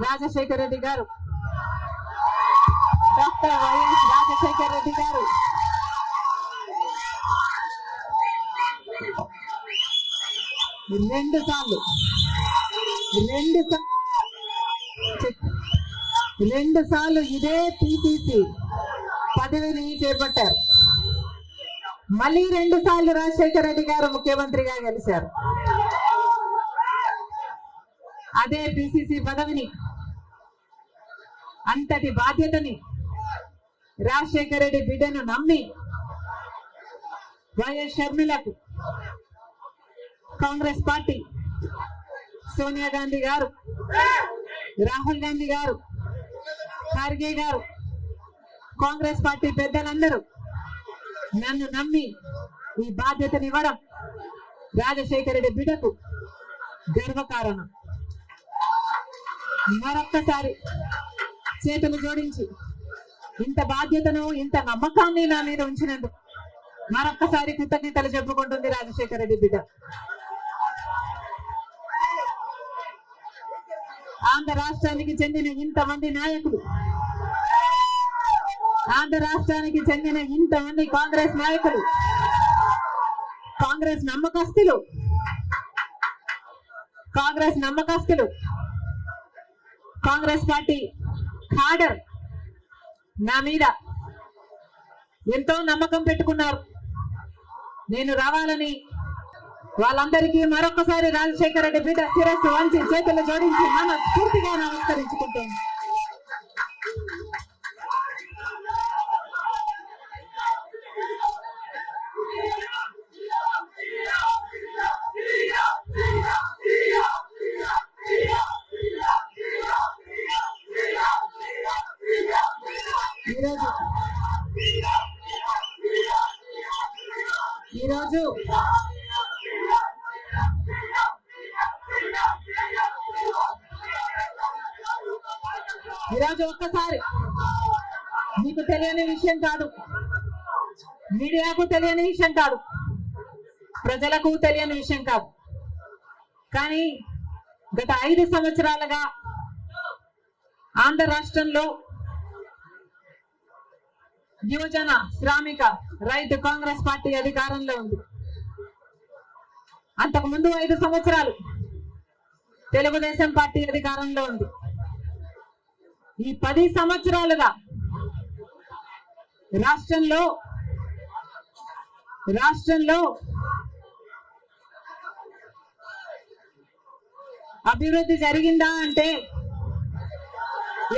రాజశేఖర రెడ్డి గారు, doctor YS Rajasekhara Reddy గారు రెండు సార్లు ఇదే టీపీసీ పదవిని చేపట్టారు. మళ్ళీ 2 సార్లు రాజశేఖర రెడ్డి గారు ముఖ్యమంత్రిగా గెలిచారు. అదే పిసిసి పదవిని, అంతటి బాధ్యతని రాజశేఖర రెడ్డి బిడ్డను నమ్మి వైఎస్ షర్మిలకు కాంగ్రెస్ పార్టీ, సోనియా గాంధీ గారు, రాహుల్ గాంధీ గారు, ఖార్గే గారు, కాంగ్రెస్ పార్టీ పెద్దలందరూ నన్ను నమ్మి ఈ బాధ్యతని ఇవ్వడం రాజశేఖర రెడ్డి బిడ్డకు గర్వకారణం. మరొక్కసారి చేతులు జోడించి ఇంత బాధ్యతను, ఇంత నమ్మకాన్ని నా మీద ఉంచినందుకు మరొక్కసారి కృతజ్ఞతలు చెప్పుకుంటుంది రాజశేఖర రెడ్డి బిడ్డ. ఆంధ్ర రాష్ట్రానికి చెందిన ఇంతమంది నాయకులు, ఆంధ్ర రాష్ట్రానికి చెందిన ఇంతమంది కాంగ్రెస్ నాయకులు, కాంగ్రెస్ నమ్మకస్తులు, కాంగ్రెస్ పార్టీ ఖాడర్ నా మీద ఎంతో నమ్మకం పెట్టుకున్నారు. నేను రావాలని వాళ్ళందరికీ మరొకసారి రాజశేఖర రెడ్డి బిడ్డ శిరస్సు వంచి చేతులు జోడించి మనస్ఫూర్తిగా నమస్కరించుకుంటాను. ఈరోజు ఒక్కసారి మీకు తెలియని విషయం కాదు, మీడియాకు తెలియని విషయం కాదు, ప్రజలకు తెలియని విషయం కాదు, కానీ గత 5 సంవత్సరాలుగా ఆంధ్ర రాష్ట్రంలో యువజన, శ్రామిక, రైతు కాంగ్రెస్ పార్టీ అధికారంలో ఉంది. అంతకుముందు 5 సంవత్సరాలు తెలుగుదేశం పార్టీ అధికారంలో ఉంది. ఈ 10 సంవత్సరాలుగా రాష్ట్రంలో అభివృద్ధి జరిగిందా అంటే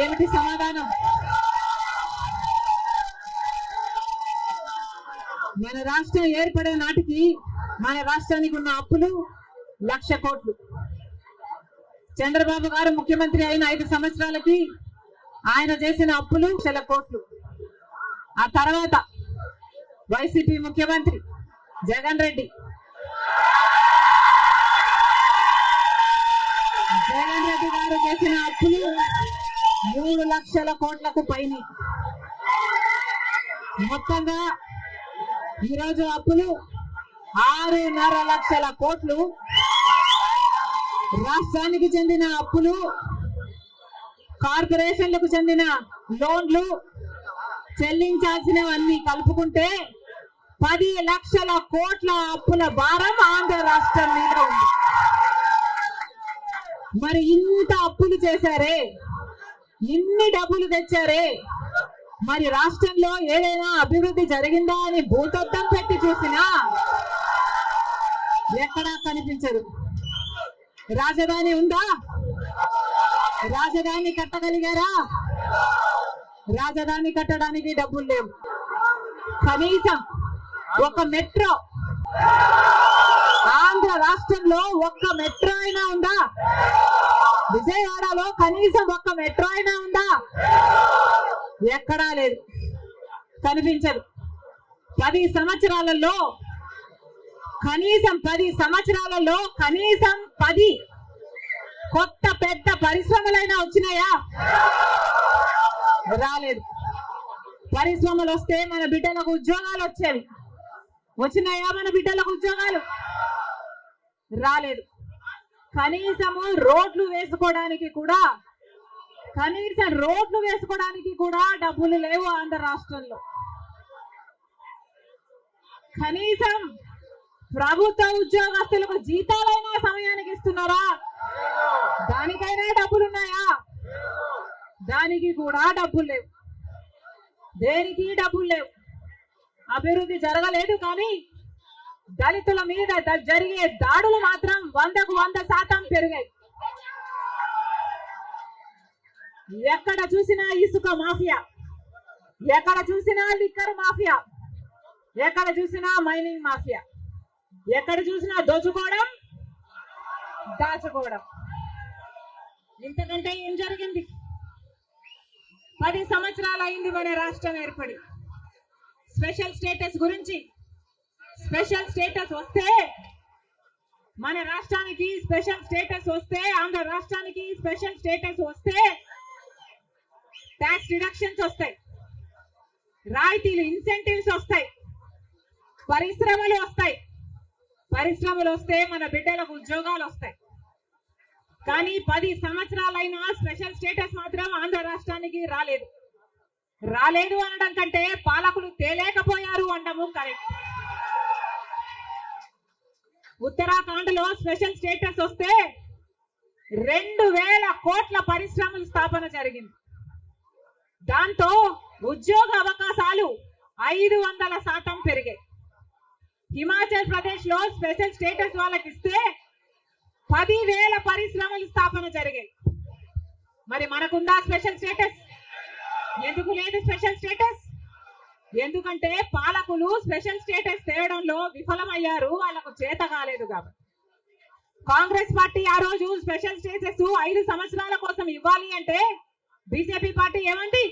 ఏమిటి సమాధానం? మన రాష్ట్రం ఏర్పడే నాటికి మన రాష్ట్రానికి ఉన్న అప్పులు 1,00,000 కోట్లు. చంద్రబాబు గారు ముఖ్యమంత్రి అయిన 5 సంవత్సరాలకి ఆయన చేసిన అప్పులు 1,00,000 కోట్లు. ఆ తర్వాత వైసీపీ ముఖ్యమంత్రి జగన్ రెడ్డి గారు చేసిన అప్పులు 3,00,000 కోట్లకు పైన. మొత్తంగా ఈరోజు అప్పులు 6.5 లక్షల కోట్లు. రాష్ట్రానికి చెందిన అప్పులు, కార్పొరేషన్లకు చెందిన లోన్లు, చెల్లించాల్సినవన్నీ కలుపుకుంటే 10 లక్షల కోట్ల అప్పుల భారం ఆంధ్ర రాష్ట్రం మీద ఉంది. మరి ఇంత అప్పులు చేశారే, ఇన్ని డబ్బులు తెచ్చారే, మరి రాష్ట్రంలో ఏదైనా అభివృద్ధి జరిగిందా అని భూతద్దం పెట్టి చూసినా ఎక్కడా కనిపించదు. రాజధాని ఉందా? రాజధాని కట్టగలిగారా? రాజధాని కట్టడానికి డబ్బులు లేవు. కనీసం ఒక మెట్రో, ఆంధ్ర రాష్ట్రంలో ఒక్క మెట్రో అయినా ఉందా? విజయవాడలో కనీసం ఒక్క మెట్రో అయినా ఉందా? ఎక్కడా లేదు, కనిపించదు. 10 సంవత్సరాలలో కనీసం 10 కొత్త పెద్ద పరిశ్రమలైనా వచ్చినాయా? రాలేదు. పరిశ్రమలు వస్తే మన బిడ్డలకు ఉద్యోగాలు వచ్చేవి. వచ్చినాయా మన బిడ్డలకు ఉద్యోగాలు? రాలేదు. కనీసము రోడ్లు వేసుకోవడానికి కూడా కనీసం రోడ్లు వేసుకోవడానికి కూడా డబ్బులు లేవు ఆంధ్ర రాష్ట్రంలో. కనీసం ప్రభుత్వ ఉద్యోగస్తులకు జీతాలైనా సమయానికి ఇస్తున్నారా? దానికైనా డబ్బులున్నాయా? దానికి కూడా డబ్బులు లేవు. దేనికి డబ్బులు లేవు. అభివృద్ధి జరగలేదు. కానీ దళితుల మీద జరిగే దాడులు మాత్రం 100కు 100% పెరిగాయి. ఎక్కడ చూసినా ఇసుక మాఫియా, ఎక్కడ చూసినా లిక్కర్ మాఫియా, ఎక్కడ చూసినా మైనింగ్ మాఫియా, ఎక్కడ చూసినా దోచుకోవడం, దాచుకోవడం. ఇంతకంటే ఏం జరిగింది? 10 సంవత్సరాలు అయింది మన రాష్ట్రం ఏర్పడి. స్పెషల్ స్టేటస్ గురించి, స్పెషల్ స్టేటస్ వస్తే మన రాష్ట్రానికి స్పెషల్ స్టేటస్ వస్తే, ఆంధ్ర రాష్ట్రానికి స్పెషల్ స్టేటస్ వస్తే ట్యాక్స్ డిడక్షన్స్ వస్తాయి, రాయితీలు, ఇన్సెంటివ్స్ వస్తాయి, పరిశ్రమలు వస్తాయి. పరిశ్రమలు వస్తే మన బిడ్డలకు ఉద్యోగాలు వస్తాయి. కానీ 10 సంవత్సరాలైనా స్పెషల్ స్టేటస్ మాత్రం ఆంధ్ర రాష్ట్రానికి రాలేదు. రాలేదు అనడం కంటే పాలకులు తేలేకపోయారు అనడము కరెక్ట్. ఉత్తరాఖండ్ లో స్పెషల్ స్టేటస్ వస్తే 2000 కోట్ల పరిశ్రమల స్థాపన జరిగింది. దాంతో ఉద్యోగ అవకాశాలు 500% పెరిగాయి. హిమాచల్ ప్రదేశ్ లో స్పెషల్ స్టేటస్ వాళ్ళకి ఇస్తే 10,000 పరిశ్రమల స్థాపన జరిగాయి. మరి మనకుందా స్పెషల్ స్టేటస్? ఎందుకు లేదు స్పెషల్ స్టేటస్? ఎందుకంటే పాలకులు స్పెషల్ స్టేటస్ తేవడంలో విఫలమయ్యారు, వాళ్ళకు చేత కాలేదు కాబట్టి. కాంగ్రెస్ పార్టీ ఆ రోజు స్పెషల్ స్టేటస్ 5 సంవత్సరాల కోసం ఇవ్వాలి అంటే బీజేపీ పార్టీ ఏమండి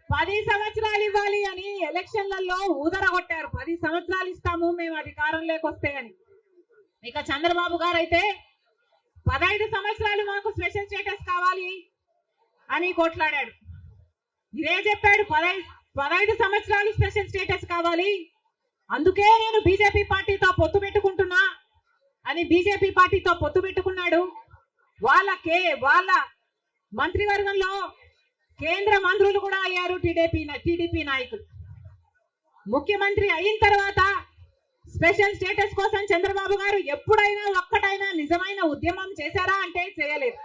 10 సంవత్సరాలు ఇవ్వాలి అని ఎలక్షన్లలో ఊదరగొట్టారు. 10 సంవత్సరాలు ఇస్తాము మేము అధికారంలోకి వస్తే అని. ఇక చంద్రబాబు గారు అయితే 15 సంవత్సరాలు మాకు స్పెషల్ స్టేటస్ కావాలి అని కొట్లాడాడు. ఇదే చెప్పాడు, 15 సంవత్సరాలు స్పెషల్ స్టేటస్ కావాలి, అందుకే నేను బీజేపీ పార్టీతో పొత్తు పెట్టుకుంటున్నా అని బీజేపీ పార్టీతో పొత్తు పెట్టుకున్నాడు. వాళ్ళ మంత్రివర్గంలో కేంద్ర మంత్రులు కూడా అయ్యారు టీడీపీ నాయకులు. ముఖ్యమంత్రి అయిన తర్వాత స్పెషల్ స్టేటస్ కోసం చంద్రబాబు గారు ఎప్పుడైనా ఒక్కటైనా నిజమైన ఉద్యమం చేశారా అంటే చేయలేదు.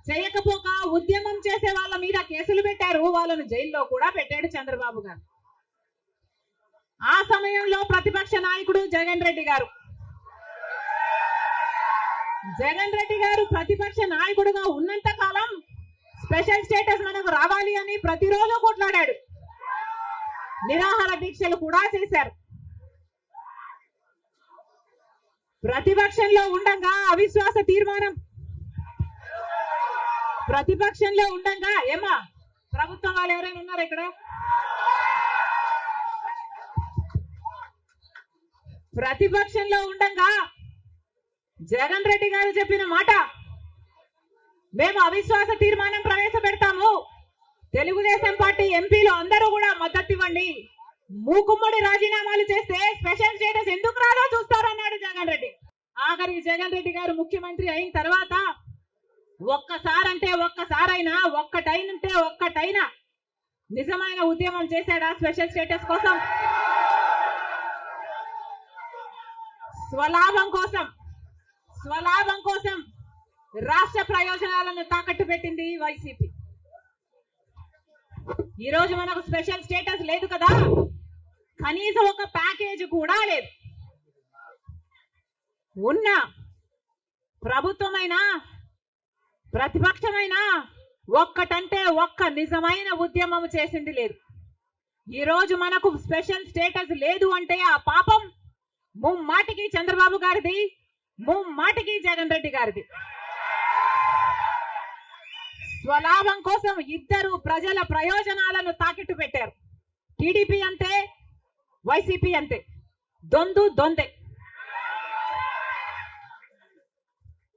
చేయకపోక ఉద్యమం చేసే వాళ్ళ మీద కేసులు పెట్టారు, వాళ్ళను జైల్లో కూడా పెట్టాడు చంద్రబాబు గారు. ఆ సమయంలో ప్రతిపక్ష నాయకుడు జగన్ రెడ్డి గారు ప్రతిపక్ష నాయకుడుగా ఉన్నంత కాలం స్పెషల్ స్టేటస్ మనకు రావాలి అని ప్రతిరోజు కొట్లాడాడు. నిరాహార దీక్షలు కూడా చేశారు. ప్రతిపక్షంలో ఉండగా అవిశ్వాస తీర్మానం, ప్రతిపక్షంలో ఉండగా ఏమా ప్రభుత్వం వాళ్ళు ఎవరైనా ఉన్నారు ఇక్కడ? ప్రతిపక్షంలో ఉండగా జగన్ రెడ్డి గారు చెప్పిన మాట, మేము అవిశ్వాస తీర్మానం ప్రవేశపెడతాము, తెలుగుదేశం పార్టీ ఎంపీలు అందరూ కూడా మద్దతు ఇవ్వండి, మూకుమ్మడి రాజీనామాలు చేస్తే స్పెషల్ స్టేటస్ ఎందుకు రాదో చూస్తారన్నాడు జగన్ రెడ్డి. ఆఖరికి జగన్ రెడ్డి గారు ముఖ్యమంత్రి అయిన తర్వాత ఒక్కటైనా నిజమైన ఉద్యమం చేశాడా స్పెషల్ స్టేటస్ కోసం? స్వలాభం కోసం రాష్ట్ర ప్రయోజనాలను తాకట్టు పెట్టింది వైసీపీ. ఈ రోజు మనకు స్పెషల్ స్టేటస్ లేదు కదా, కనీసం ఒక ప్యాకేజ్ కూడా లేదు. ఉన్న ప్రభుత్వమైనా ప్రతిపక్షమైనా ఒక్కటంటే ఒక్క నిజమైన ఉద్యమం చేసింది లేదు. ఈ రోజు మనకు స్పెషల్ స్టేటస్ లేదు అంటే ఆ పాపం ముమ్మాటికి చంద్రబాబు గారిది, ముమ్మాటికి జగన్ రెడ్డి గారిది. స్వలాభం కోసం ఇద్దరు ప్రజల ప్రయోజనాలను తాకట్టు పెట్టారు. టీడీపీ అంతే, వైసీపీ అంతే, దొందే.